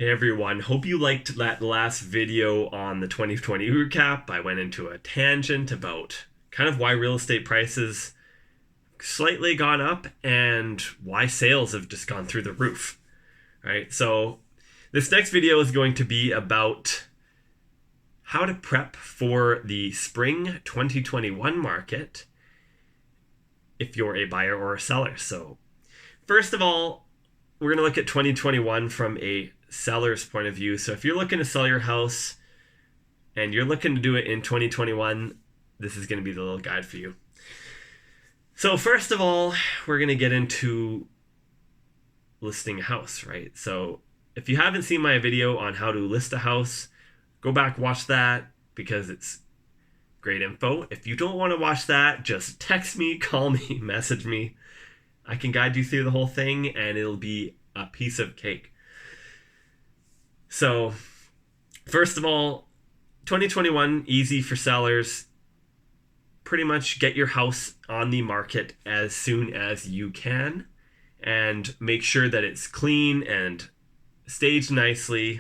Hey everyone, hope you liked that last video on the 2020 recap. I went into a tangent about kind of why real estate prices slightly gone up and why sales have just gone through the roof, right? So this next video is going to be about how to prep for the spring 2021 market if you're a buyer or a seller. So first of all, we're going to look at 2021 from a seller's point of view. So if you're looking to sell your house and you're looking to do it in 2021, this is going to be the little guide for you. So first of all, we're going to get into listing a house, right? So if you haven't seen my video on how to list a house, go back, watch that because it's great info. If you don't want to watch that, just text me, call me, message me. I can guide you through the whole thing and it'll be a piece of cake. So, first of all, 2021, easy for sellers. Pretty much get your house on the market as soon as you can and make sure that it's clean and staged nicely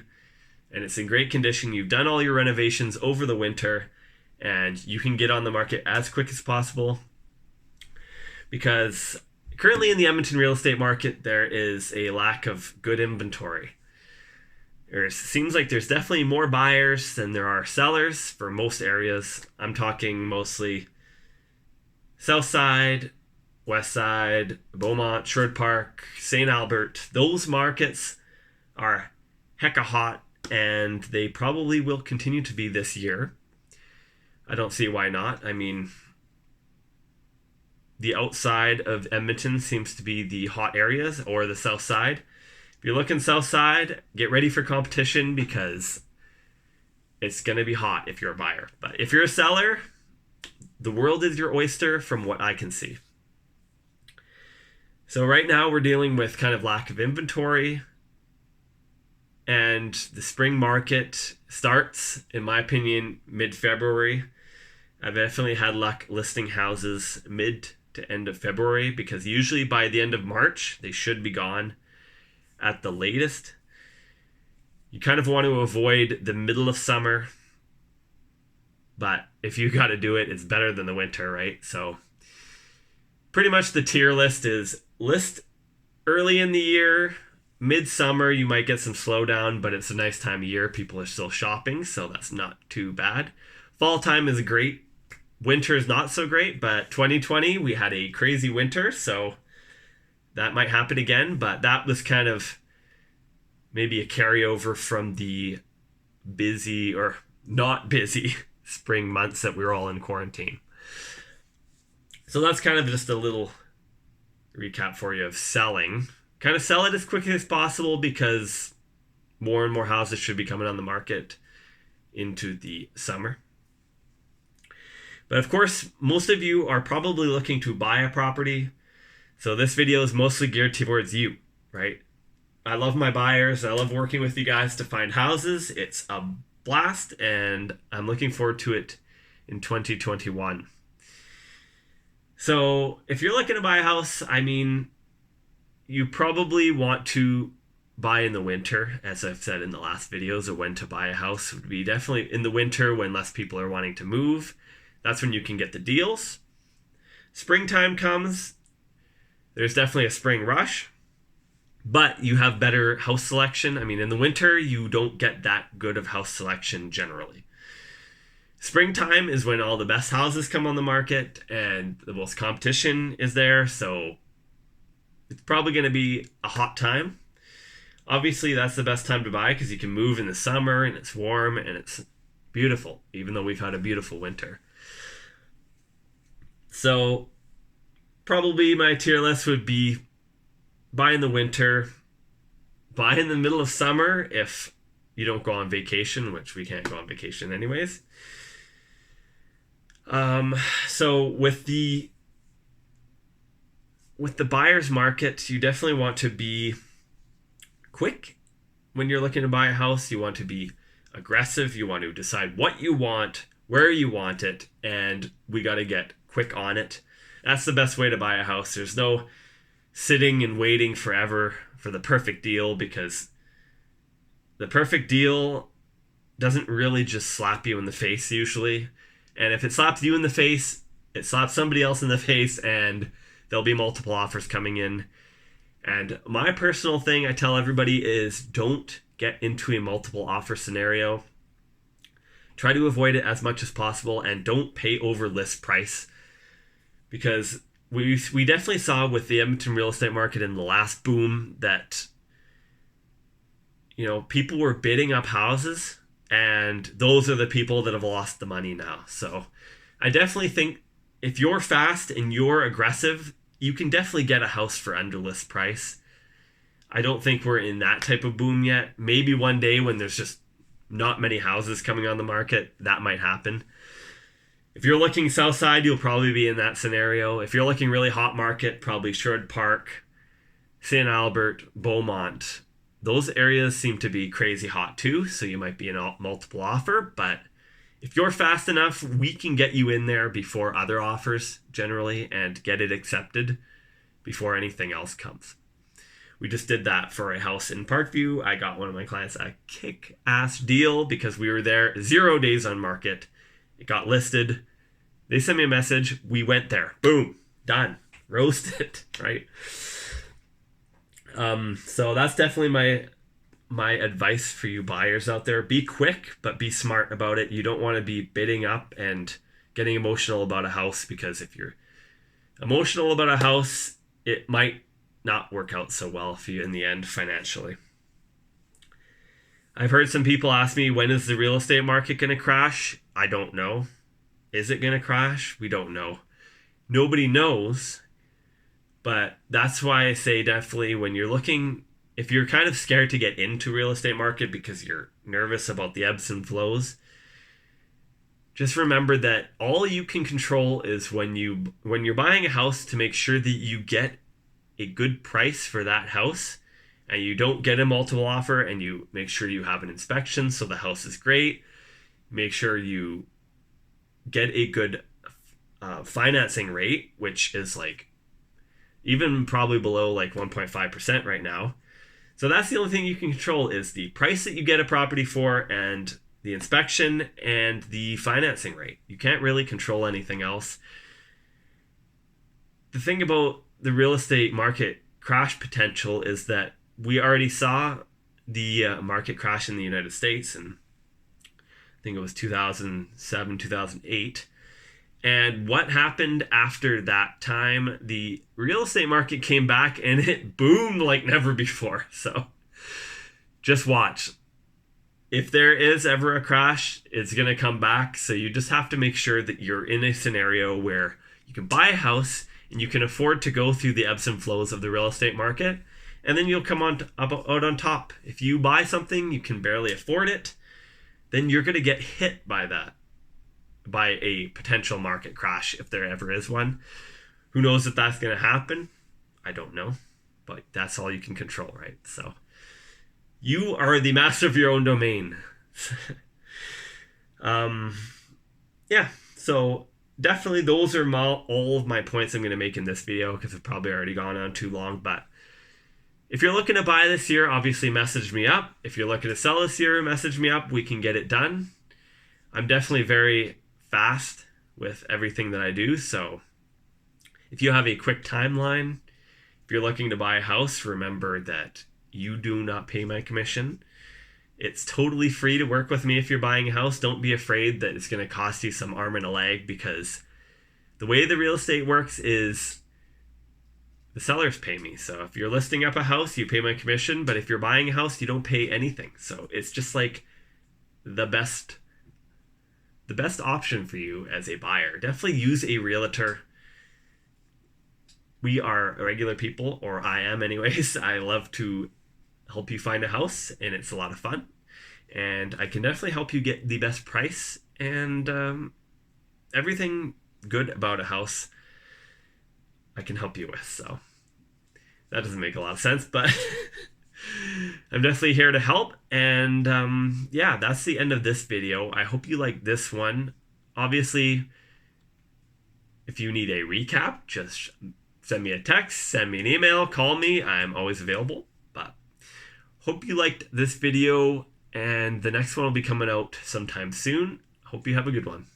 and it's in great condition. You've done all your renovations over the winter and you can get on the market as quick as possible because currently in the Edmonton real estate market, there is a lack of good inventory. It seems like there's definitely more buyers than there are sellers for most areas. I'm talking mostly South Side, West Side, Beaumont, Sherwood Park, St. Albert. Those markets are hecka hot and they probably will continue to be this year. I don't see why not. I mean, the outside of Edmonton seems to be the hot areas, or the south side. If you're looking south side, get ready for competition because it's going to be hot if you're a buyer. But if you're a seller, the world is your oyster from what I can see. So right now we're dealing with kind of lack of inventory, and the spring market starts, in my opinion, mid-February. I've definitely had luck listing houses mid to end of February because usually by the end of March, they should be gone at the latest. You kind of want to avoid the middle of summer, but if you got to do it, it's better than the winter, right? So pretty much the tier list is list early in the year, midsummer, you might get some slowdown, but it's a nice time of year. People are still shopping, so that's not too bad. Fall time is great. Winter is not so great, but 2020, we had a crazy winter, so that might happen again, but that was kind of maybe a carryover from the busy or not busy spring months that we were all in quarantine. So that's kind of just a little recap for you of selling. Kind of sell it as quickly as possible because more and more houses should be coming on the market into the summer. But of course, most of you are probably looking to buy a property. So this video is mostly geared towards you, right? I love my buyers. I love working with you guys to find houses. It's a blast and I'm looking forward to it in 2021. So if you're looking to buy a house, I mean, you probably want to buy in the winter. As I've said in the last videos of when to buy a house would be definitely in the winter when less people are wanting to move. That's when you can get the deals. Springtime comes. There's definitely a spring rush, but you have better house selection. I mean, in the winter, you don't get that good of house selection generally. Springtime is when all the best houses come on the market and the most competition is there. So it's probably going to be a hot time. Obviously, that's the best time to buy because you can move in the summer and it's warm and it's beautiful, even though we've had a beautiful winter. So probably my tier list would be buy in the winter, buy in the middle of summer if you don't go on vacation, which we can't go on vacation anyways. So with the buyer's market, you definitely want to be quick when you're looking to buy a house. You want to be aggressive. You want to decide what you want, where you want it, and we got to get quick on it. That's the best way to buy a house. There's no sitting and waiting forever for the perfect deal because the perfect deal doesn't really just slap you in the face usually. And if it slaps you in the face, it slaps somebody else in the face, and there'll be multiple offers coming in. And my personal thing I tell everybody is don't get into a multiple offer scenario. Try to avoid it as much as possible, and don't pay over list price, because we definitely saw with the Edmonton real estate market in the last boom that, you know, people were bidding up houses, and those are the people that have lost the money now. So I definitely think if you're fast and you're aggressive, you can definitely get a house for under list price. I don't think we're in that type of boom yet. Maybe one day when there's just not many houses coming on the market, that might happen. If you're looking south side, you'll probably be in that scenario. If you're looking really hot market, probably Sherwood Park, St. Albert, Beaumont. Those areas seem to be crazy hot too, so you might be in a multiple offer. But if you're fast enough, we can get you in there before other offers generally and get it accepted before anything else comes. We just did that for a house in Parkview. I got one of my clients a kick-ass deal because we were there 0 days on market. It got listed. They sent me a message. We went there. Boom. Done. Roasted. Right? So that's definitely my advice for you buyers out there. Be quick, but be smart about it. You don't want to be bidding up and getting emotional about a house, because if you're emotional about a house, it might not work out so well for you in the end financially. I've heard some people ask me, when is the real estate market going to crash? I don't know. Is it going to crash? We don't know. Nobody knows. But that's why I say definitely when you're looking, if you're kind of scared to get into real estate market because you're nervous about the ebbs and flows, just remember that all you can control is when you're buying a house, to make sure that you get a good price for that house, and you don't get a multiple offer, and you make sure you have an inspection so the house is great. Make sure you get a good financing rate, which is like even probably below like 1.5% right now. So that's the only thing you can control, is the price that you get a property for, and the inspection and the financing rate. You can't really control anything else. The thing about the real estate market crash potential is that we already saw the market crash in the United States, and I think it was 2007, 2008. And what happened after that time? The real estate market came back and it boomed like never before. So just watch. If there is ever a crash, it's going to come back. So you just have to make sure that you're in a scenario where you can buy a house and you can afford to go through the ebbs and flows of the real estate market. And then you'll come out on top. If you buy something, you can barely afford it, then you're going to get hit by that, by a potential market crash, if there ever is one. Who knows if that's going to happen? I don't know, but that's all you can control, right? So you are the master of your own domain. Yeah, so definitely those are all of my points I'm going to make in this video, because I've probably already gone on too long. But if you're looking to buy this year, obviously message me up. If you're looking to sell this year, message me up. We can get it done. I'm definitely very fast with everything that I do. So if you have a quick timeline, if you're looking to buy a house, remember that you do not pay my commission. It's totally free to work with me if you're buying a house. Don't be afraid that it's going to cost you some arm and a leg, because the way the real estate works is the sellers pay me. So if you're listing up a house, you pay my commission. But if you're buying a house, you don't pay anything. So it's just like the best option for you as a buyer. Definitely use a realtor. We are regular people, or I am anyways. I love to help you find a house, and it's a lot of fun. And I can definitely help you get the best price and everything good about a house I can help you with. So that doesn't make a lot of sense, but I'm definitely here to help. And yeah, that's the end of this video. I hope you like this one. Obviously, if you need a recap, just send me a text, send me an email, call me. I'm always available. But hope you liked this video. And the next one will be coming out sometime soon. Hope you have a good one.